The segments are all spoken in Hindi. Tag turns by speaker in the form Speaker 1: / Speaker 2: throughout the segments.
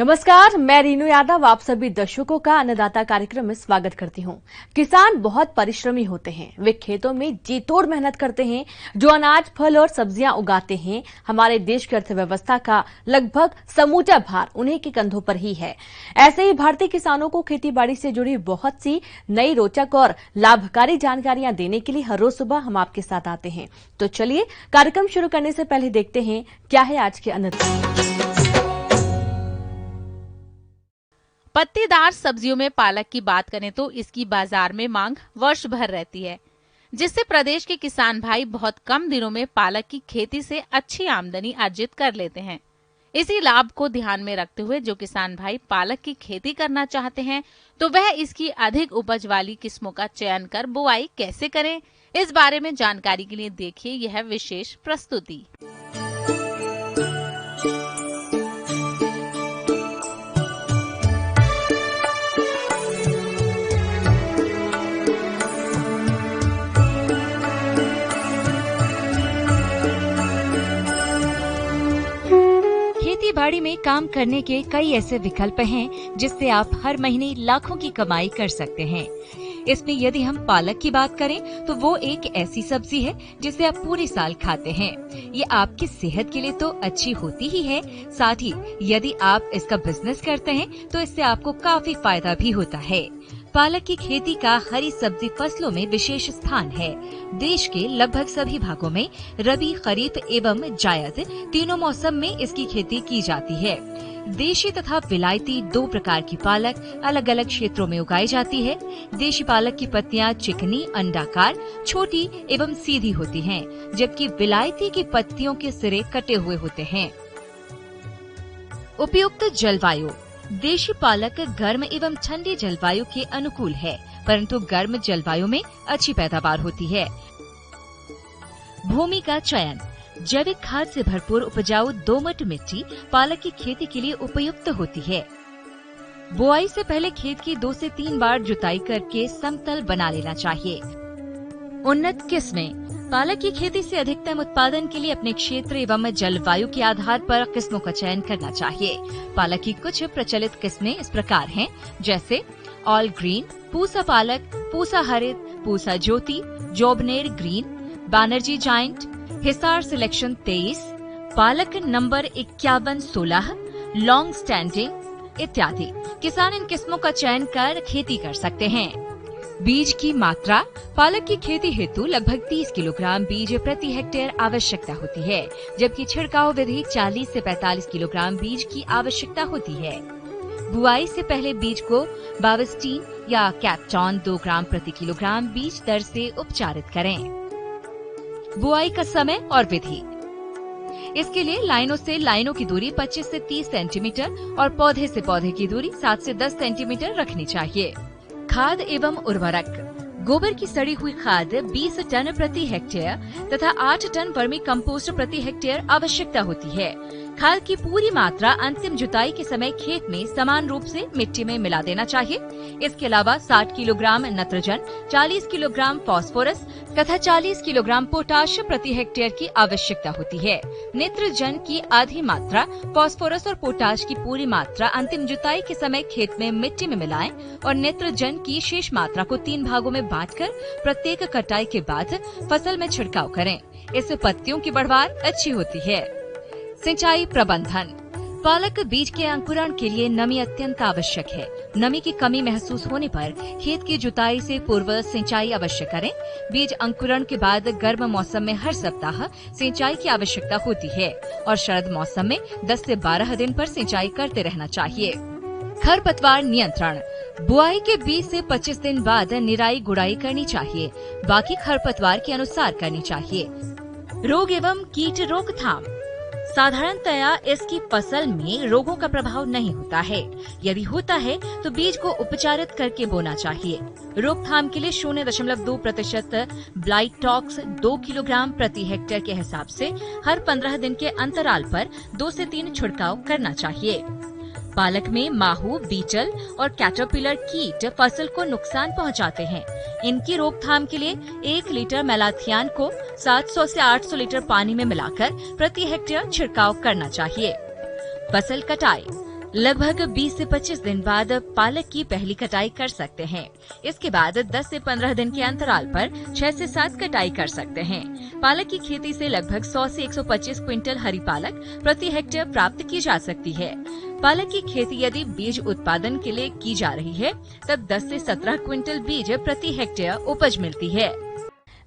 Speaker 1: नमस्कार, मैं रीनू यादव आप सभी दर्शकों का अन्नदाता कार्यक्रम में स्वागत करती हूं। किसान बहुत परिश्रमी होते हैं। वे खेतों में जी तोड़ मेहनत करते हैं। जो अनाज, फल और सब्जियां उगाते हैं, हमारे देश की अर्थव्यवस्था का लगभग समूचा भार उन्हीं के कंधों पर ही है। ऐसे ही भारतीय किसानों को खेती बाड़ी से जुड़ी बहुत सी नई, रोचक और लाभकारी जानकारियां देने के लिए हर रोज सुबह हम आपके साथ आते हैं। तो चलिए कार्यक्रम शुरू करने से पहले देखते हैं क्या है आज के अन्नदाता।
Speaker 2: पत्तेदार सब्जियों में पालक की बात करें तो इसकी बाजार में मांग वर्ष भर रहती है, जिससे प्रदेश के किसान भाई बहुत कम दिनों में पालक की खेती से अच्छी आमदनी अर्जित कर लेते हैं। इसी लाभ को ध्यान में रखते हुए जो किसान भाई पालक की खेती करना चाहते हैं, तो वह इसकी अधिक उपज वाली किस्मों का चयन कर बुआई कैसे करें, इस बारे में जानकारी के लिए देखिए यह विशेष प्रस्तुति।
Speaker 3: खेती बाड़ी में काम करने के कई ऐसे विकल्प हैं जिससे आप हर महीने लाखों की कमाई कर सकते हैं। इसमें यदि हम पालक की बात करें तो वो एक ऐसी सब्जी है जिसे आप पूरे साल खाते हैं। ये आपकी सेहत के लिए तो अच्छी होती ही है, साथ ही यदि आप इसका बिजनेस करते हैं तो इससे आपको काफी फायदा भी होता है। पालक की खेती का हरी सब्जी फसलों में विशेष स्थान है। देश के लगभग सभी भागों में रबी, खरीफ एवं जायद तीनों मौसम में इसकी खेती की जाती है। देशी तथा विलायती दो प्रकार की पालक अलग अलग क्षेत्रों में उगाई जाती है। देशी पालक की पत्तियां चिकनी, अंडाकार, छोटी एवं सीधी होती हैं, जबकि विलायती की पत्तियों के सिरे कटे हुए होते हैं। उपयुक्त जलवायु। देशी पालक गर्म एवं ठंडी जलवायु के अनुकूल है, परंतु गर्म जलवायु में अच्छी पैदावार होती है। भूमि का चयन। जैविक खाद से भरपूर उपजाऊ दोमट मिट्टी पालक की खेती के लिए उपयुक्त होती है। बुआई से पहले खेत की 2 से 3 बार जुताई करके समतल बना लेना चाहिए। उन्नत किस्में। पालक की खेती से अधिकतम उत्पादन के लिए अपने क्षेत्र एवं जलवायु के आधार पर किस्मों का चयन करना चाहिए। पालक की कुछ प्रचलित किस्में इस प्रकार हैं, जैसे ऑल ग्रीन, पूसा पालक, Pusa Harit, Pusa Jyoti, Jobner green, Banerjee giant, Hisar selection 23, पालक नंबर 5116, लॉन्ग स्टैंडिंग इत्यादि। किसान इन किस्मों का चयन कर खेती कर सकते हैं। बीज की मात्रा। पालक की खेती हेतु लगभग 30 किलोग्राम बीज प्रति हेक्टेयर आवश्यकता होती है, जबकि छिड़काव विधि 40 से 45 किलोग्राम बीज की आवश्यकता होती है। बुआई से पहले बीज को बाविस्टीन या कैप्टॉन 2 ग्राम प्रति किलोग्राम बीज दर से उपचारित करें। बुआई का समय और विधि। इसके लिए लाइनों से लाइनों की दूरी 25 से 30 सेंटीमीटर और पौधे से पौधे की दूरी 7 से 10 सेंटीमीटर रखनी चाहिए। खाद एवं उर्वरक। गोबर की सड़ी हुई खाद 20 टन प्रति हेक्टेयर तथा 8 टन वर्मी कंपोस्ट प्रति हेक्टेयर आवश्यकता होती है। खाद की पूरी मात्रा अंतिम जुताई के समय खेत में समान रूप से मिट्टी में मिला देना चाहिए। इसके अलावा 60 किलोग्राम नत्रजन, 40 किलोग्राम फास्फोरस तथा 40 किलोग्राम पोटाश प्रति हेक्टेयर की आवश्यकता होती है। नेत्रजन की आधी मात्रा, फास्फोरस और पोटाश की पूरी मात्रा अंतिम जुताई के समय खेत में मिट्टी में मिलाएं और नेत्रजन की शेष मात्रा को 3 भागों में बांटकर प्रत्येक कटाई के बाद फसल में छिड़काव करें। इससे पत्तियों की बढ़वार अच्छी होती है। सिंचाई प्रबंधन। पालक बीज के अंकुरण के लिए नमी अत्यंत आवश्यक है। नमी की कमी महसूस होने पर खेत की जुताई से पूर्व सिंचाई अवश्य करें। बीज अंकुरण के बाद गर्म मौसम में हर सप्ताह सिंचाई की आवश्यकता होती है और शरद मौसम में 10 से 12 दिन पर सिंचाई करते रहना चाहिए। खरपतवार नियंत्रण। बुआई के 20 से 25 दिन बाद निराई गुड़ाई करनी चाहिए। बाकी खरपतवार के अनुसार करनी चाहिए। रोग एवं कीट रोकथाम। साधारणतया इसकी फसल में रोगों का प्रभाव नहीं होता है। यदि होता है तो बीज को उपचारित करके बोना चाहिए। रोकथाम के लिए 0.2% ब्लाइटॉक्स 2 किलोग्राम प्रति हेक्टेयर के हिसाब से हर 15 दिन के अंतराल पर 2 से 3 छिड़काव करना चाहिए। पालक में माहू, बीटल और कैटरपिलर कीट फसल को नुकसान पहुंचाते हैं। इनकी रोकथाम के लिए 1 लीटर मेलाथियान को 700 से 800 लीटर पानी में मिलाकर प्रति हेक्टेयर छिड़काव करना चाहिए। फसल कटाई। लगभग 20 से 25 दिन बाद पालक की पहली कटाई कर सकते हैं। इसके बाद 10 से 15 दिन के अंतराल पर 6 से 7 कटाई कर सकते हैं। पालक की खेती से लगभग 100 से 125 क्विंटल हरी पालक प्रति हेक्टेयर प्राप्त की जा सकती है। पालक की खेती यदि बीज उत्पादन के लिए की जा रही है तब 10 से 17 क्विंटल बीज प्रति हेक्टेयर उपज मिलती है।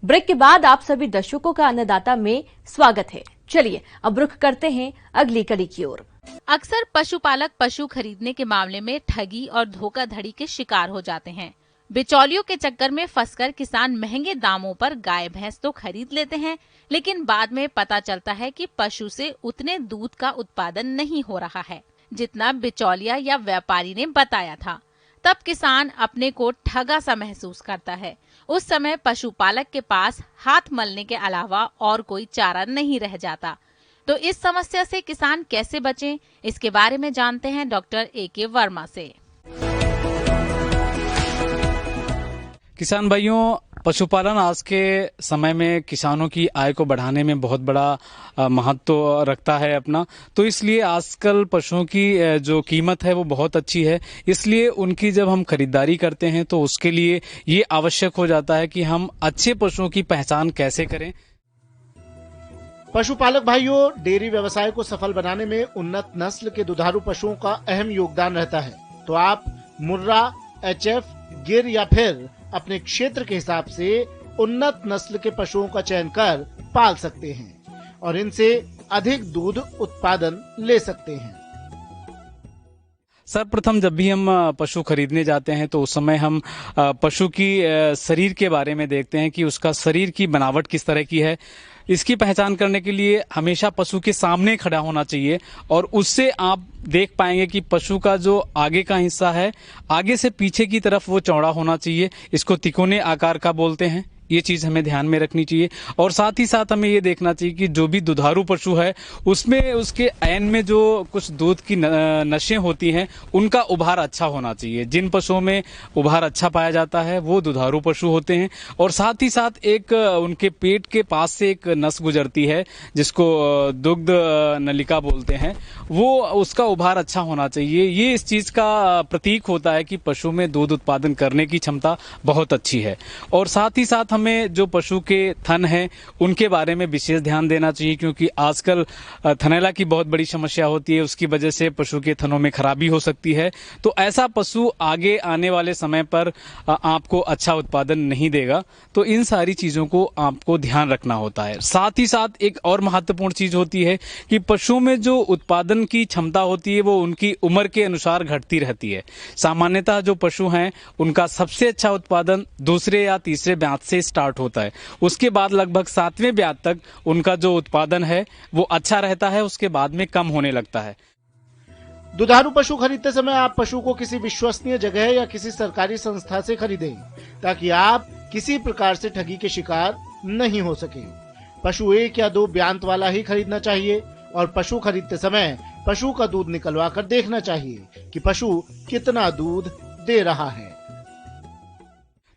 Speaker 1: ब्रेक के बाद आप सभी दर्शकों का अन्नदाता में स्वागत है। चलिए अब रुख करते हैं अगली कड़ी की ओर।
Speaker 2: अक्सर पशुपालक पशु खरीदने के मामले में ठगी और धोखाधड़ी के शिकार हो जाते हैं। बिचौलियों के चक्कर में फंसकर किसान महंगे दामों पर गाय भैंस तो खरीद लेते हैं, लेकिन बाद में पता चलता है कि पशु से उतने दूध का उत्पादन नहीं हो रहा है जितना बिचौलिया या व्यापारी ने बताया था। तब किसान अपने को ठगा सा महसूस करता है। उस समय पशुपालक के पास हाथ मलने के अलावा और कोई चारा नहीं रह जाता। तो इस समस्या से किसान कैसे बचें, इसके बारे में जानते हैं डॉक्टर A.K. वर्मा से।
Speaker 4: किसान भाइयों, पशुपालन आज के समय में किसानों की आय को बढ़ाने में बहुत बड़ा महत्व रखता है अपना। तो इसलिए आजकल पशुओं की जो कीमत है वो बहुत अच्छी है। इसलिए उनकी जब हम खरीदारी करते हैं तो उसके लिए ये आवश्यक हो जाता है कि हम अच्छे पशुओं की पहचान कैसे करें।
Speaker 5: पशुपालक भाइयों, डेयरी व्यवसाय को सफल बनाने में उन्नत नस्ल के दुधारू पशुओं का अहम योगदान रहता है। तो आप मुर्रा, HF, गिर या फिर अपने क्षेत्र के हिसाब से उन्नत नस्ल के पशुओं का चयन कर पाल सकते हैं और इनसे अधिक दूध उत्पादन ले सकते हैं।
Speaker 4: सर्वप्रथम जब भी हम पशु खरीदने जाते हैं तो उस समय हम पशु की शरीर के बारे में देखते हैं कि उसका शरीर की बनावट किस तरह की है। इसकी पहचान करने के लिए हमेशा पशु के सामने खड़ा होना चाहिए और उससे आप देख पाएंगे कि पशु का जो आगे का हिस्सा है, आगे से पीछे की तरफ वो चौड़ा होना चाहिए। इसको तिकोने आकार का बोलते हैं। ये चीज हमें ध्यान में रखनी चाहिए और साथ ही साथ हमें ये देखना चाहिए कि जो भी दुधारू पशु है उसमें उसके ऐन में जो कुछ दूध की नशें होती हैं उनका उभार अच्छा होना चाहिए। जिन पशुओं में उभार अच्छा पाया जाता है वो दुधारू पशु होते हैं। और साथ ही साथ एक उनके पेट के पास से एक नस गुजरती है जिसको दुग्ध नलिका बोलते हैं, वो उसका उभार अच्छा होना चाहिए। ये इस चीज का प्रतीक होता है कि पशु में दूध उत्पादन करने की क्षमता बहुत अच्छी है। और साथ ही साथ हमें जो पशु के थन हैं उनके बारे में विशेष ध्यान देना चाहिए, क्योंकि आजकल थनैला की बहुत बड़ी समस्या होती है। उसकी वजह से पशु के थनों में खराबी हो सकती है। तो ऐसा पशु आगे आने वाले समय पर आपको अच्छा उत्पादन नहीं देगा। तो इन सारी चीजों को आपको ध्यान रखना होता है। साथ ही साथ एक और महत्वपूर्ण चीज होती है कि पशुओं में जो उत्पादन की क्षमता होती है वो उनकी उम्र के अनुसार घटती रहती है। सामान्यतः जो पशु हैं उनका सबसे अच्छा उत्पादन दूसरे या तीसरे ब्यात से स्टार्ट होता है। उसके बाद लगभग 7वें ब्यात तक उनका जो उत्पादन है वो अच्छा रहता है, उसके बाद में कम होने लगता है।
Speaker 5: दुधारू पशु खरीदते समय आप पशु को किसी विश्वसनीय जगह या किसी सरकारी संस्था से खरीदें ताकि आप किसी प्रकार से ठगी के शिकार नहीं हो सके। पशु 1 या 2 ब्यांत वाला ही खरीदना चाहिए और पशु खरीदते समय पशु का दूध निकलवा कर देखना चाहिए कि पशु कितना दूध दे रहा है।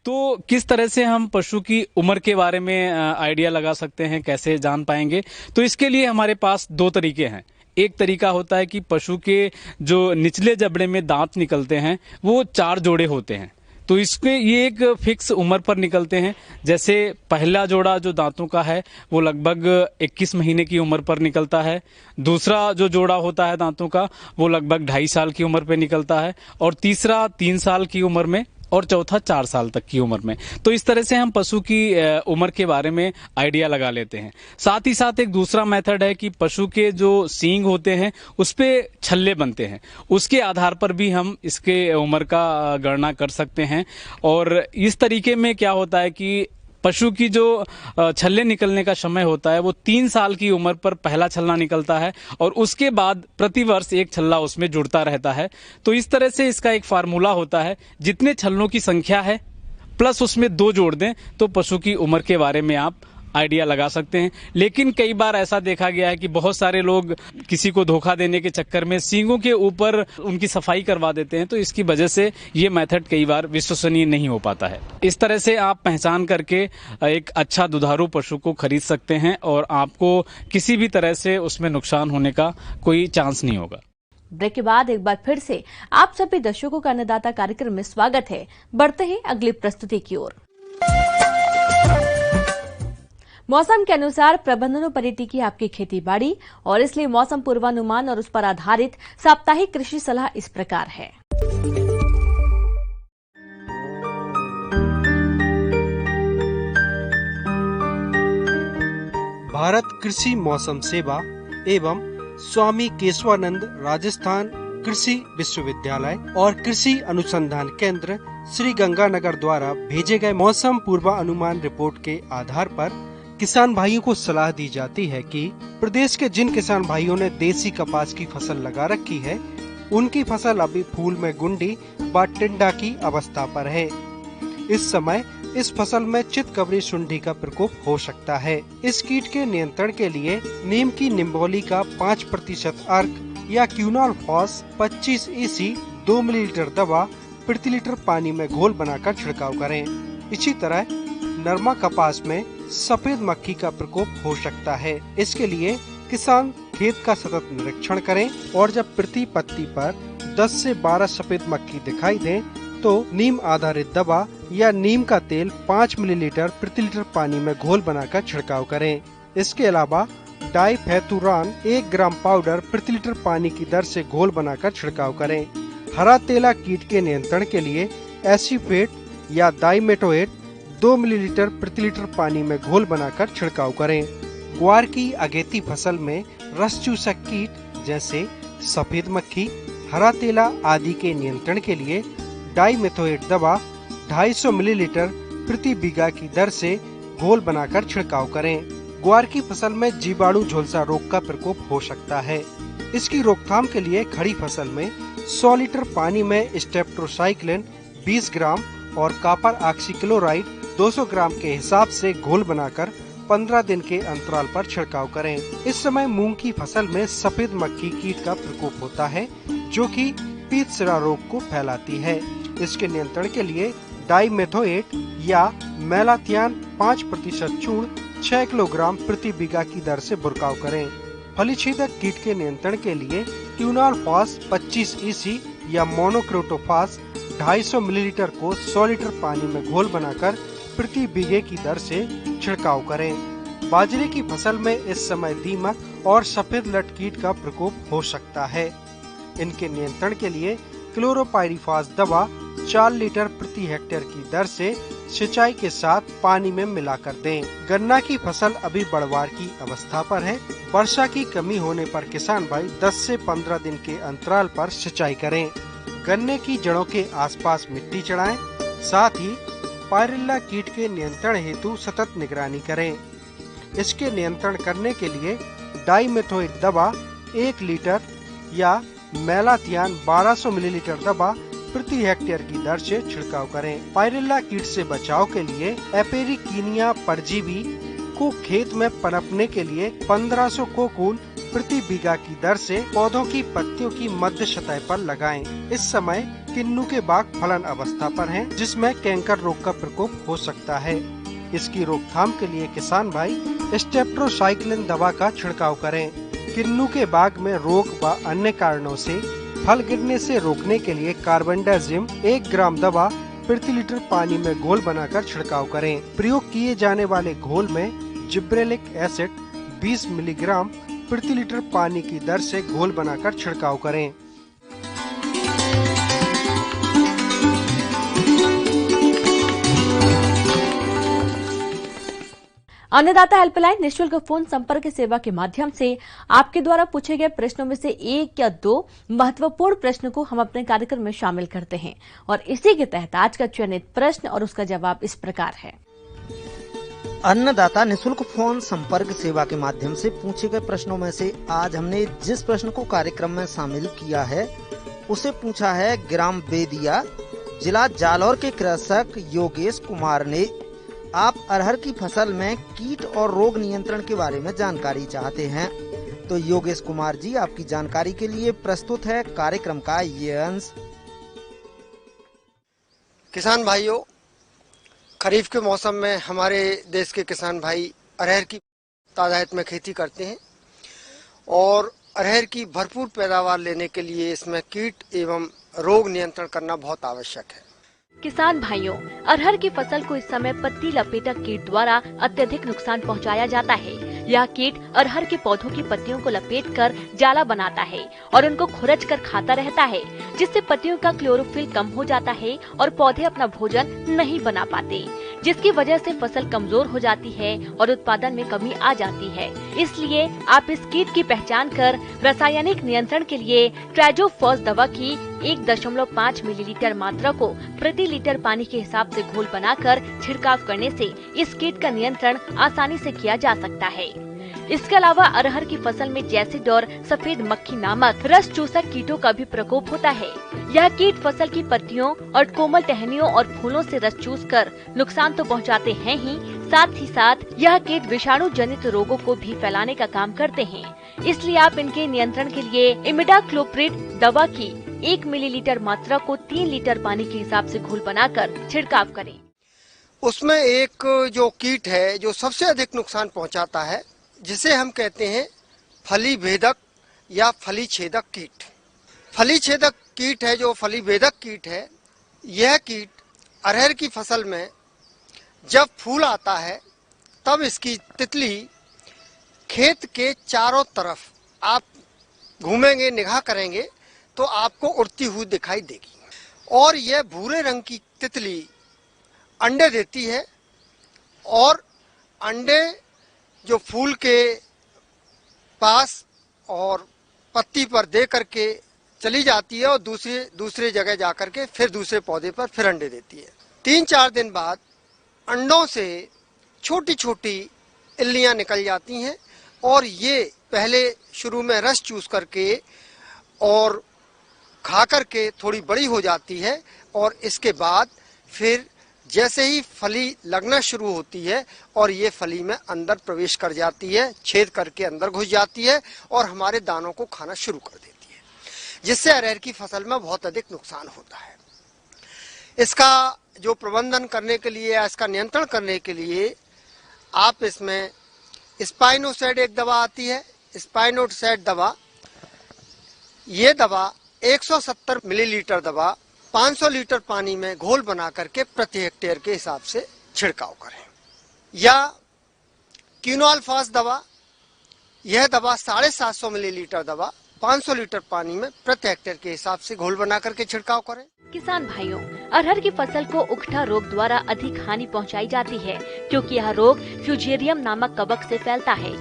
Speaker 4: तो किस तरह से हम पशु की उम्र के बारे में आइडिया लगा सकते हैं, कैसे जान पाएंगे? तो इसके लिए हमारे पास 2 तरीके हैं। एक तरीका होता है कि पशु के जो निचले जबड़े में दांत निकलते हैं वो 4 जोड़े होते हैं। तो इसके ये एक फिक्स उम्र पर निकलते हैं। जैसे पहला जोड़ा जो दांतों का है वो लगभग 21 महीने की उम्र पर निकलता है। दूसरा जो जोड़ा होता है दांतों का वो लगभग 2.5 साल की उम्र पर निकलता है और तीसरा 3 साल की उम्र में और चौथा 4 साल तक की उम्र में। तो इस तरह से हम पशु की उम्र के बारे में आइडिया लगा लेते हैं। साथ ही साथ एक दूसरा मेथड है कि पशु के जो सींग होते हैं उस पे छल्ले बनते हैं, उसके आधार पर भी हम इसके उम्र का गणना कर सकते हैं। और इस तरीके में क्या होता है कि पशु की जो छल्ले निकलने का समय होता है वो 3 साल की उम्र पर पहला छल्ला निकलता है और उसके बाद प्रतिवर्ष एक छल्ला उसमें जुड़ता रहता है। तो इस तरह से इसका एक फार्मूला होता है, जितने छल्लों की संख्या है प्लस उसमें 2 जोड़ दें तो पशु की उम्र के बारे में आप आइडिया लगा सकते हैं। लेकिन कई बार ऐसा देखा गया है कि बहुत सारे लोग किसी को धोखा देने के चक्कर में सींगों के ऊपर उनकी सफाई करवा देते हैं। तो इसकी वजह से ये मेथड कई बार विश्वसनीय नहीं हो पाता है। इस तरह से आप पहचान करके एक अच्छा दुधारू पशु को खरीद सकते हैं और आपको किसी भी तरह से उसमें नुकसान होने का कोई चांस नहीं होगा।
Speaker 1: ब्रेक के बाद एक बार फिर से आप सभी दर्शकों का अन्नदाता कार्यक्रम में स्वागत है। बढ़ते हैं अगली प्रस्तुति की ओर। मौसम के अनुसार प्रबंधनों पर टिकी आपकी खेती बाड़ी और इसलिए मौसम पूर्वानुमान और उस पर आधारित साप्ताहिक कृषि सलाह इस प्रकार है।
Speaker 6: भारत कृषि मौसम सेवा एवं स्वामी केशवानंद राजस्थान कृषि विश्वविद्यालय और कृषि अनुसंधान केंद्र श्री गंगानगर द्वारा भेजे गए मौसम पूर्वानुमान रिपोर्ट के आधार पर किसान भाइयों को सलाह दी जाती है कि प्रदेश के जिन किसान भाइयों ने देसी कपास की फसल लगा रखी है, उनकी फसल अभी फूल में गुंडी व टिंडा की अवस्था पर है। इस समय इस फसल में चितकबरी सुंडी का प्रकोप हो सकता है। इस कीट के नियंत्रण के लिए नीम की निम्बोली का 5% अर्क या क्यूनॉल फॉस 25 EC 2 मिलीलीटर दवा प्रति लीटर पानी में घोल बनाकर छिड़काव करें। इसी तरह नरमा कपास में सफेद मक्खी का प्रकोप हो सकता है। इसके लिए किसान खेत का सतत निरीक्षण करें और जब प्रति पत्ती पर 10 से 12 सफेद मक्खी दिखाई दें तो नीम आधारित दवा या नीम का तेल 5 मिलीलीटर प्रति लीटर पानी में घोल बनाकर छिड़काव करें। इसके अलावा डाइफेथुरान 1 ग्राम पाउडर प्रति लीटर पानी की दर से घोल बनाकर छिड़काव करें। हरा तेला कीट के नियंत्रण के लिए एसीफेट या डाइमेटोएट 2 मिलीलीटर प्रति लीटर पानी में घोल बनाकर छिड़काव करें। ग्वार की अगेती फसल में रस चूसक कीट जैसे सफेद मक्खी, हरा तेला आदि के नियंत्रण के लिए डाइमेथोएट दवा 250 मिलीलीटर प्रति बीघा की दर से घोल बनाकर छिड़काव करें। ग्वार की फसल में जीवाणु झुलसा रोग का प्रकोप हो सकता है। इसकी रोकथाम के लिए खड़ी फसल में 100 लीटर पानी में स्टेप्टोसाइक्लिन 20 ग्राम और कॉपर ऑक्सीक्लोराइड 200 ग्राम के हिसाब से घोल बनाकर 15 दिन के अंतराल पर छिड़काव करें। इस समय मूंग की फसल में सफेद मक्खी कीट का प्रकोप होता है, जो कि पीत सिरा रोग को फैलाती है। इसके नियंत्रण के लिए डाइमेथोएट या मेलाथियान 5% चूर्ण 6 किलोग्राम प्रति बीघा की दर से बुरकाव करें। फलीछेदक कीट के नियंत्रण के लिए क्यूनॉल फॉस 25 EC या मोनोक्रोटोफास 250 मिलीलीटर को 100 लीटर पानी में घोल बनाकर प्रति बीघे की दर से छिड़काव करें। बाजरे की फसल में इस समय दीमक और सफेद लट कीट का प्रकोप हो सकता है। इनके नियंत्रण के लिए क्लोरोपाइरीफास दवा 4 लीटर प्रति हेक्टेयर की दर से सिंचाई के साथ पानी में मिलाकर दें। गन्ना की फसल अभी बढ़वार की अवस्था पर है। वर्षा की कमी होने पर किसान भाई 10 से 15 दिन के अंतराल पर सिंचाई करें। गन्ने की जड़ों के आसपास मिट्टी चढ़ाएं। साथ ही पायरिल्ला कीट के नियंत्रण हेतु सतत निगरानी करें। इसके नियंत्रण करने के लिए डाइमेथोएट दवा 1 लीटर या मेलाथियान 1200 मिलीलीटर दवा प्रति हेक्टेयर की दर से छिड़काव करें। पायरिल्ला कीट से बचाव के लिए एपेरिकीनिया परजीवी को खेत में पनपने के लिए 1500 कोकून प्रति बीघा की दर से पौधों की पत्तियों की मध्य सतह पर लगाएं। इस समय किन्नू के बाग फलन अवस्था पर हैं, जिसमें कैंकर रोग का प्रकोप हो सकता है। इसकी रोकथाम के लिए किसान भाई स्टेप्टोसाइक्लिन दवा का छिड़काव करें। किन्नू के बाग में रोग व अन्य कारणों से फल गिरने से रोकने के लिए कार्बेंडाजिम 1 ग्राम दवा प्रति लीटर पानी में घोल बनाकर छिड़काव करें। प्रयोग किए जाने वाले घोल में जिब्रेलिक एसिड 20 मिलीग्राम प्रति लीटर पानी की दर से घोल बनाकर छिड़काव करें।
Speaker 1: अन्नदाता हेल्पलाइन निःशुल्क फोन संपर्क सेवा के माध्यम से आपके द्वारा पूछे गए प्रश्नों में से 1 या 2 महत्वपूर्ण प्रश्न को हम अपने कार्यक्रम में शामिल करते हैं और इसी के तहत आज का चयनित प्रश्न और उसका जवाब इस प्रकार है।
Speaker 7: अन्नदाता निःशुल्क फोन संपर्क सेवा के माध्यम से पूछे गए प्रश्नों में से आज हमने जिस प्रश्न को कार्यक्रम में शामिल किया है उसे पूछा है ग्राम बेदिया, जिला जालौर के कृषक योगेश कुमार ने। आप अरहर की फसल में कीट और रोग नियंत्रण के बारे में जानकारी चाहते हैं, तो योगेश कुमार जी आपकी जानकारी के लिए प्रस्तुत है कार्यक्रम का ये अंश।
Speaker 8: किसान भाइयों, खरीफ के मौसम में हमारे देश के किसान भाई अरहर की तादाद में खेती करते हैं और अरहर की भरपूर पैदावार लेने के लिए इसमें कीट एवं रोग नियंत्रण करना बहुत आवश्यक है।
Speaker 1: किसान भाइयों, अरहर की फसल को इस समय पत्ती लपेटक कीट द्वारा अत्यधिक नुकसान पहुंचाया जाता है। यह कीट अरहर के पौधों की पत्तियों को लपेटकर जाला बनाता है और उनको खुरच कर खाता रहता है, जिससे पत्तियों का क्लोरोफिल कम हो जाता है और पौधे अपना भोजन नहीं बना पाते, जिसकी वजह से फसल कमजोर हो जाती है और उत्पादन में कमी आ जाती है। इसलिए आप इस कीट की पहचान कर रासायनिक नियंत्रण के लिए ट्राइजोफॉस दवा की 1.5 मिलीलीटर मात्रा को प्रति लीटर पानी के हिसाब से घोल बनाकर छिड़काव करने से इस कीट का नियंत्रण आसानी से किया जा सकता है। इसके अलावा अरहर की फसल में जैसिड और सफेद मक्खी नामक रस चूसक कीटों का भी प्रकोप होता है। यह कीट फसल की पत्तियों और कोमल टहनियों और फूलों से रस चूसकर नुकसान तो पहुंचाते हैं ही साथ यह कीट विषाणु जनित रोगों को भी फैलाने का काम करते हैं। इसलिए आप इनके नियंत्रण के लिए इमिडाक्लोप्रिड दवा की 1 मिलीलीटर मात्रा को 3 लीटर पानी के हिसाब से घोल बनाकर छिड़काव करें।
Speaker 8: उसमें एक जो कीट है जो सबसे अधिक नुकसान पहुंचाता है, जिसे हम कहते हैं फली भेदक या फली छेदक कीट। फली छेदक कीट है जो फली भेदक कीट है। यह कीट अरहर की फसल में जब फूल आता है तब इसकी तितली खेत के चारों तरफ आप घूमेंगे, निगाह करेंगे तो आपको उड़ती हुई दिखाई देगी और यह भूरे रंग की तितली अंडे देती है और अंडे जो फूल के पास और पत्ती पर दे करके चली जाती है और दूसरे जगह जाकर के फिर दूसरे पौधे पर फिर अंडे देती है। 3-4 दिन बाद अंडों से छोटी छोटी इल्लियां निकल जाती हैं और ये पहले शुरू में रस चूस करके और खा करके थोड़ी बड़ी हो जाती है और इसके बाद फिर जैसे ही फली लगना शुरू होती है और ये फली में अंदर प्रवेश कर जाती है, छेद करके अंदर घुस जाती है और हमारे दानों को खाना शुरू कर देती है, जिससे अरहर की फसल में बहुत अधिक नुकसान होता है। इसका जो प्रबंधन करने के लिए या इसका नियंत्रण करने के लिए आप इसमें स्पाइनोसैड एक दवा आती है, स्पाइनोसैड दवा, ये दवा 170 मिलीलीटर दवा 500 लीटर पानी में घोल बना करके प्रति हेक्टेयर के हिसाब से छिड़काव करें। या क्विनोलफास दवा, यह दवा 750 मिलीलीटर दवा 500 लीटर पानी में प्रति हेक्टेयर के हिसाब से घोल बना करके छिड़काव करें।
Speaker 1: किसान भाइयों, अरहर की फसल को उकठा रोग द्वारा अधिक हानि पहुंचाई जाती है, क्योंकि यह रोग फ्यूजेरियम नामक कवक से फैलता है।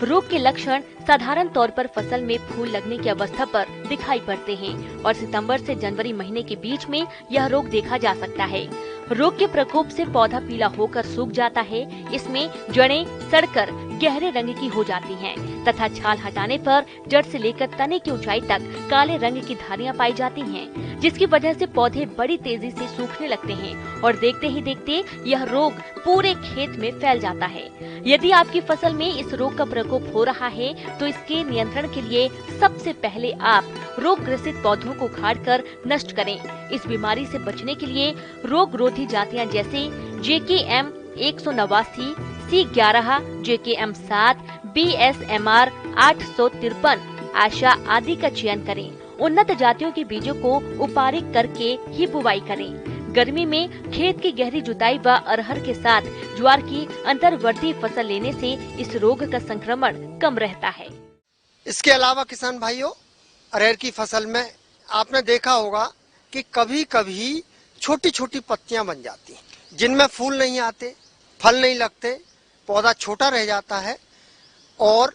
Speaker 1: रोग के लक्षण साधारण तौर पर फसल में फूल लगने की अवस्था पर दिखाई पड़ते हैं और सितंबर से जनवरी महीने के बीच में यह रोग देखा जा सकता है। रोग के प्रकोप से पौधा पीला होकर सूख जाता है। इसमें जड़ें सड़कर गहरे रंग की हो जाती हैं तथा छाल हटाने पर जड़ से लेकर तने की ऊंचाई तक काले रंग की धारियां पाई जाती हैं, जिसकी वजह से पौधे बड़ी तेजी से सूखने लगते हैं और देखते ही देखते यह रोग पूरे खेत में फैल जाता है। यदि आपकी फसल में इस रोग का प्रकोप हो रहा है तो इसके नियंत्रण के लिए सबसे पहले आप रोग ग्रसित पौधों को उखाड़कर नष्ट करें। इस बीमारी से बचने के लिए रोग रोधी जातियां जैसे JKM 189, C11, JKM 7, BSMR 853, आशा आदि का चयन करें। उन्नत जातियों के बीजों को उपारिक करके ही बुवाई करें। गर्मी में खेत की गहरी जुताई व अरहर के साथ ज्वार की अंतर्वर्ती फसल लेने से इस रोग का संक्रमण कम रहता है।
Speaker 8: इसके अलावा किसान भाइयों, अरहर की फसल में आपने देखा होगा कि कभी कभी छोटी छोटी पत्तियां बन जाती हैं, जिनमें फूल नहीं आते, फल नहीं लगते, पौधा छोटा रह जाता है और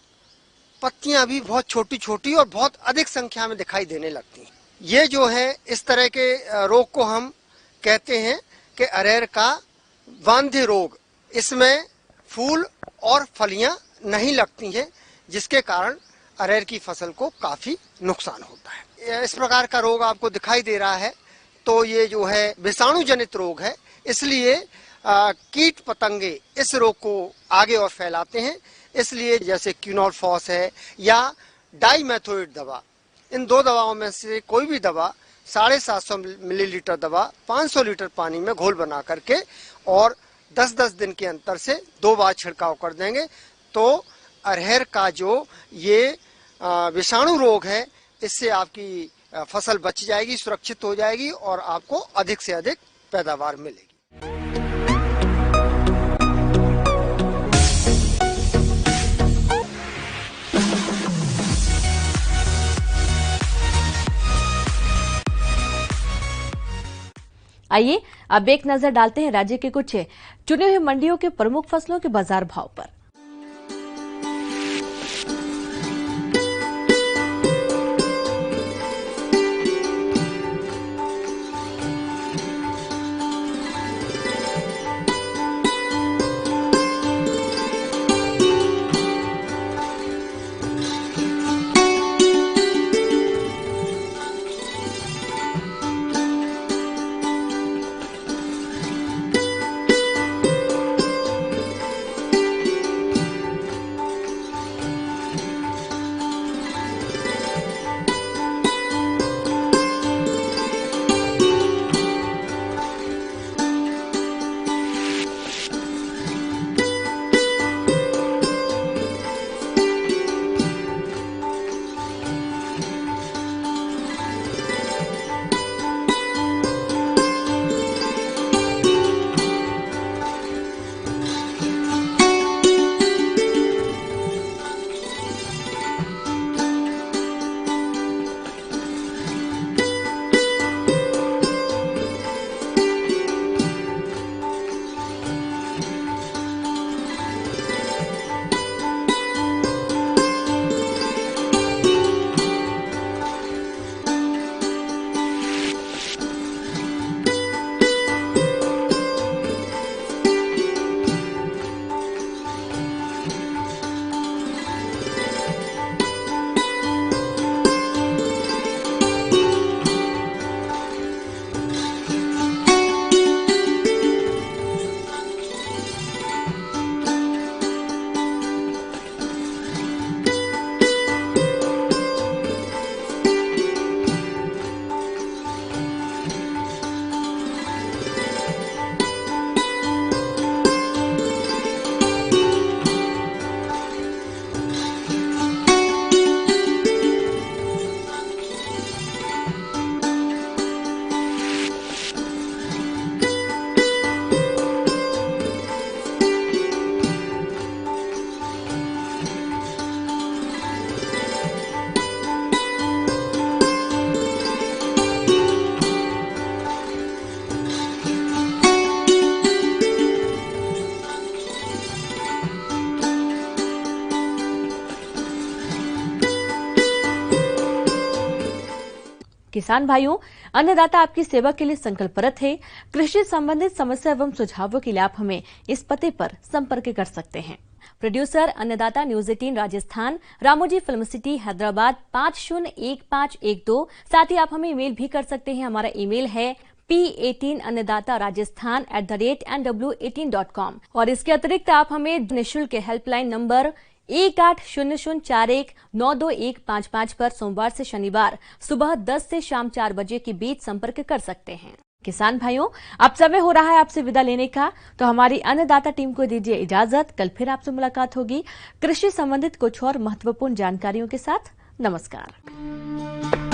Speaker 8: पत्तियां भी बहुत छोटी छोटी और बहुत अधिक संख्या में दिखाई देने लगती हैं। ये जो है इस तरह के रोग को हम कहते हैं कि अरहर का वांध्य रोग। इसमें फूल और फलियां नहीं लगती हैं, जिसके कारण अरहर की फसल को काफी नुकसान होता है। इस प्रकार का रोग आपको दिखाई दे रहा है तो ये जो है विषाणु जनित रोग है, इसलिए कीट पतंगे इस रोग को आगे और फैलाते हैं। इसलिए जैसे क्विनोलफॉस है या डाइमेथोइड दवा, इन दो दवाओं में से कोई भी दवा 750 मिलीलीटर दवा 500 लीटर पानी में घोल बना करके और 10-10 दिन के अंतर से 2 बार छिड़काव कर देंगे तो अरहर का जो ये विषाणु रोग है, इससे आपकी फसल बच जाएगी, सुरक्षित हो जाएगी और आपको अधिक से अधिक पैदावार मिलेगी।
Speaker 1: आइए अब एक नजर डालते हैं राज्य के कुछ चुने हुए मंडियों के प्रमुख फसलों के बाजार भाव पर। किसान भाइयों, अन्नदाता आपकी सेवा के लिए संकल्परत है। कृषि संबंधित समस्या एवं सुझावों के लिए आप हमें इस पते पर संपर्क कर सकते हैं। प्रोड्यूसर अन्नदाता news 18 Rajasthan, Ramoji film city Hyderabad 501512। साथ ही आप हमें ईमेल भी कर सकते हैं। हमारा ईमेल है p18annadataraajasthan@nw18.com। और इसके अतिरिक्त आप हमें निःशुल्क हेल्पलाइन नंबर 180041922155 पर सोमवार से शनिवार सुबह 10 से शाम 4 बजे के बीच संपर्क कर सकते हैं। किसान भाइयों, अब समय हो रहा है आपसे विदा लेने का, तो हमारी अन्नदाता टीम को दीजिए इजाजत। कल फिर आपसे मुलाकात होगी कृषि संबंधित कुछ और महत्वपूर्ण जानकारियों के साथ। नमस्कार।